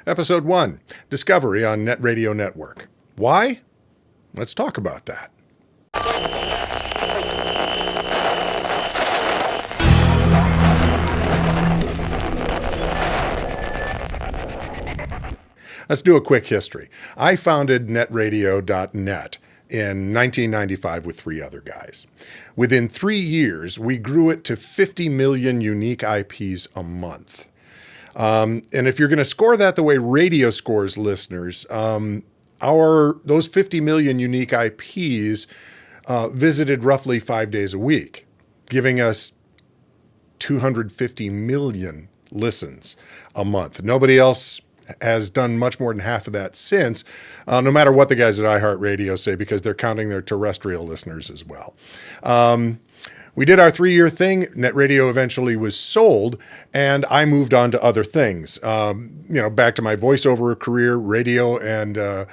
Episode 1, Discovery on NetRadio.Network. Why? Let's talk about that. Let's do a quick history. I founded NetRadio.Net in 1995 with 3 other guys. Within 3 years, we grew it to 50 million unique IPs a month. And if you're going to score that the way radio scores listeners, those 50 million unique IPs visited roughly 5 days a week, giving us 250 million listens a month. Nobody else has done much more than half of that since, no matter what the guys at iHeartRadio say, because they're counting their terrestrial listeners as well. We did our 3-year thing. NetRadio eventually was sold, and I moved on to other things. Back to my voiceover career, radio and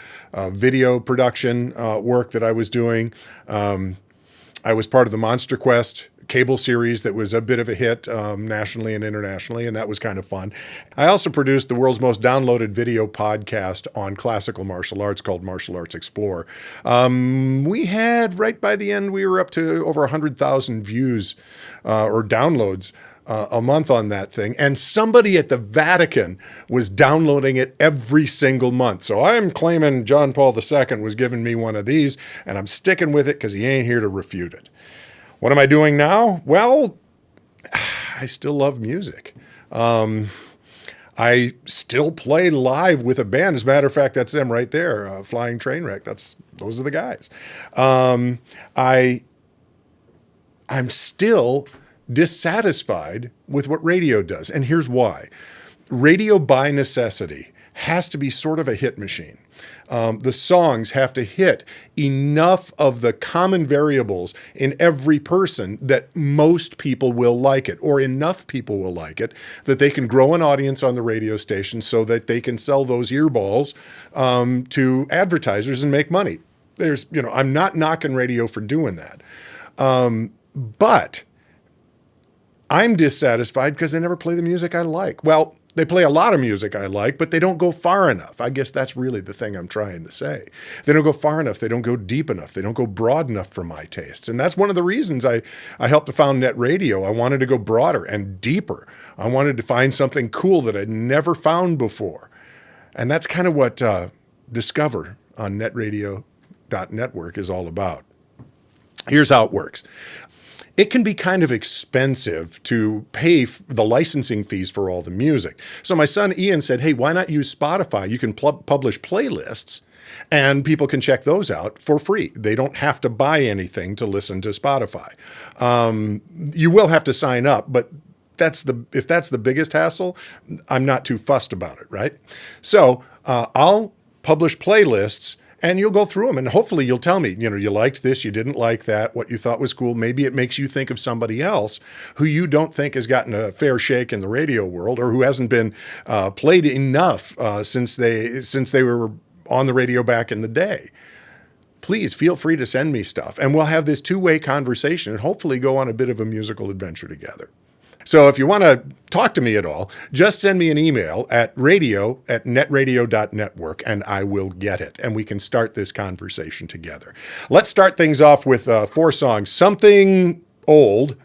video production work that I was doing. I was part of the Monster Quest cable series that was a bit of a hit nationally and internationally, and that was kind of fun. I also produced the world's most downloaded video podcast on classical martial arts called Martial Arts Explore. We had, right by the end, we were up to over 100,000 views or downloads a month on that thing. And somebody at the Vatican was downloading it every single month. So I'm claiming John Paul II was giving me one of these, and I'm sticking with it because he ain't here to refute it. What am I doing now? Well, I still love music. I still play live with a band. As a matter of fact, that's them right there, Flying Trainwreck. Those are the guys. I'm still dissatisfied with what radio does, and here's why. Radio, by necessity, has to be sort of a hit machine. The songs have to hit enough of the common variables in every person that most people will like it, or enough people will like it, that they can grow an audience on the radio station so that they can sell those earballs to advertisers and make money. I'm not knocking radio for doing that. But I'm dissatisfied because they never play the music I like. Well, they play a lot of music I like, but they don't go far enough. I guess that's really the thing I'm trying to say. They don't go far enough. They don't go deep enough. They don't go broad enough for my tastes. And that's one of the reasons I helped to found Net Radio. I wanted to go broader and deeper. I wanted to find something cool that I'd never found before. And that's kind of what Discover on NetRadio.Network is all about. Here's how it works. It can be kind of expensive to pay the licensing fees for all the music. So my son Ian said, hey, why not use Spotify? You can publish playlists and people can check those out for free. They don't have to buy anything to listen to Spotify. You will have to sign up, but if that's the biggest hassle, I'm not too fussed about it, right? So I'll publish playlists, and you'll go through them, and hopefully you'll tell me, you liked this, you didn't like that, what you thought was cool. Maybe it makes you think of somebody else who you don't think has gotten a fair shake in the radio world, or who hasn't been played enough since they were on the radio back in the day. Please feel free to send me stuff, and we'll have this two-way conversation and hopefully go on a bit of a musical adventure together. So if you want to talk to me at all, just send me an email at radio@netradio.network and I will get it. And we can start this conversation together. Let's start things off with 4 songs. Something old,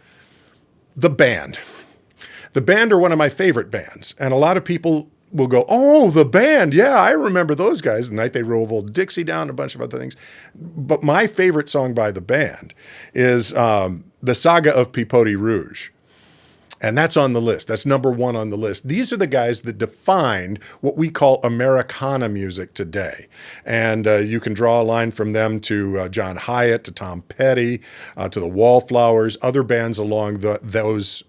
The Band. The Band are one of my favorite bands. And a lot of people will go, oh, The Band. Yeah, I remember those guys. The Night They Drove Old Dixie Down, a bunch of other things. But my favorite song by The Band is The Saga of Pipote Rouge. And that's on the list. That's number 1 on the list. These are the guys that defined what we call Americana music today. And you can draw a line from them to John Hyatt, to Tom Petty, to the Wallflowers, other bands along those,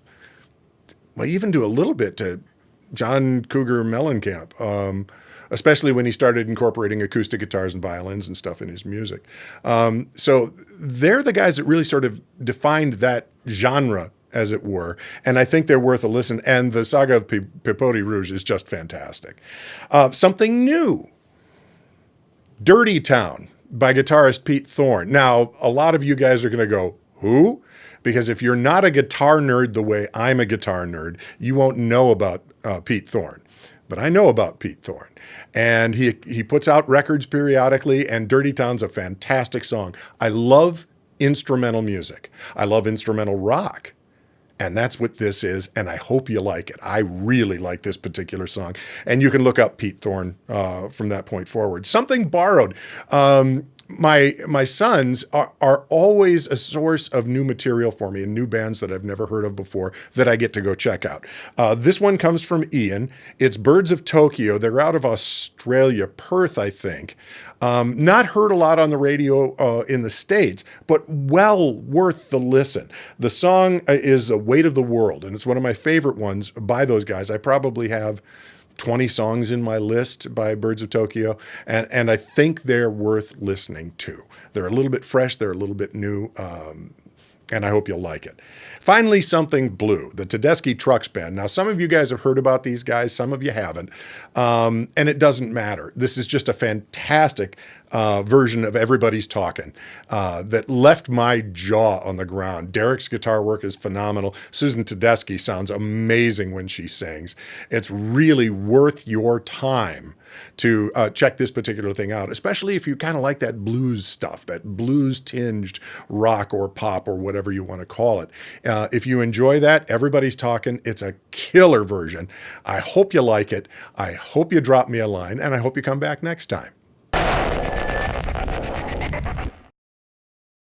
well, even do a little bit to John Cougar Mellencamp, especially when he started incorporating acoustic guitars and violins and stuff in his music. So they're the guys that really sort of defined that genre, as it were, and I think they're worth a listen. And the Saga of Pipote Rouge is just fantastic. Something new, Dirty Town by guitarist Pete Thorn. Now, a lot of you guys are going to go, who? Because if you're not a guitar nerd the way I'm a guitar nerd, you won't know about Pete Thorn. but I know about Pete Thorn. And he puts out records periodically, and Dirty Town's a fantastic song. I love instrumental music. I love instrumental rock. And that's what this is, and I hope you like it. I really like this particular song. And you can look up Pete Thorn from that point forward. Something Borrowed. My sons are always a source of new material for me and new bands that I've never heard of before that I get to go check out. This one comes from Ian. It's Birds of Tokyo. They're out of Australia, Perth, I think. Not heard a lot on the radio in the States, but well worth the listen. The song is A Weight of the World, and it's one of my favorite ones by those guys. I probably have 20 songs in my list by Birds of Tokyo, and I think they're worth listening to. They're a little bit fresh, they're a little bit new, and I hope you'll like it. Finally, Something Blue, the Tedeschi Trucks Band. Now, some of you guys have heard about these guys, some of you haven't, and it doesn't matter. This is just a fantastic version of Everybody's Talking that left my jaw on the ground. Derek's guitar work is phenomenal. Susan Tedeschi sounds amazing when she sings. It's really worth your time to check this particular thing out, especially if you kind of like that blues stuff, that blues-tinged rock or pop or whatever you want to call it. If you enjoy that, Everybody's Talking. It's a killer version. I hope you like it. I hope you drop me a line, and I hope you come back next time.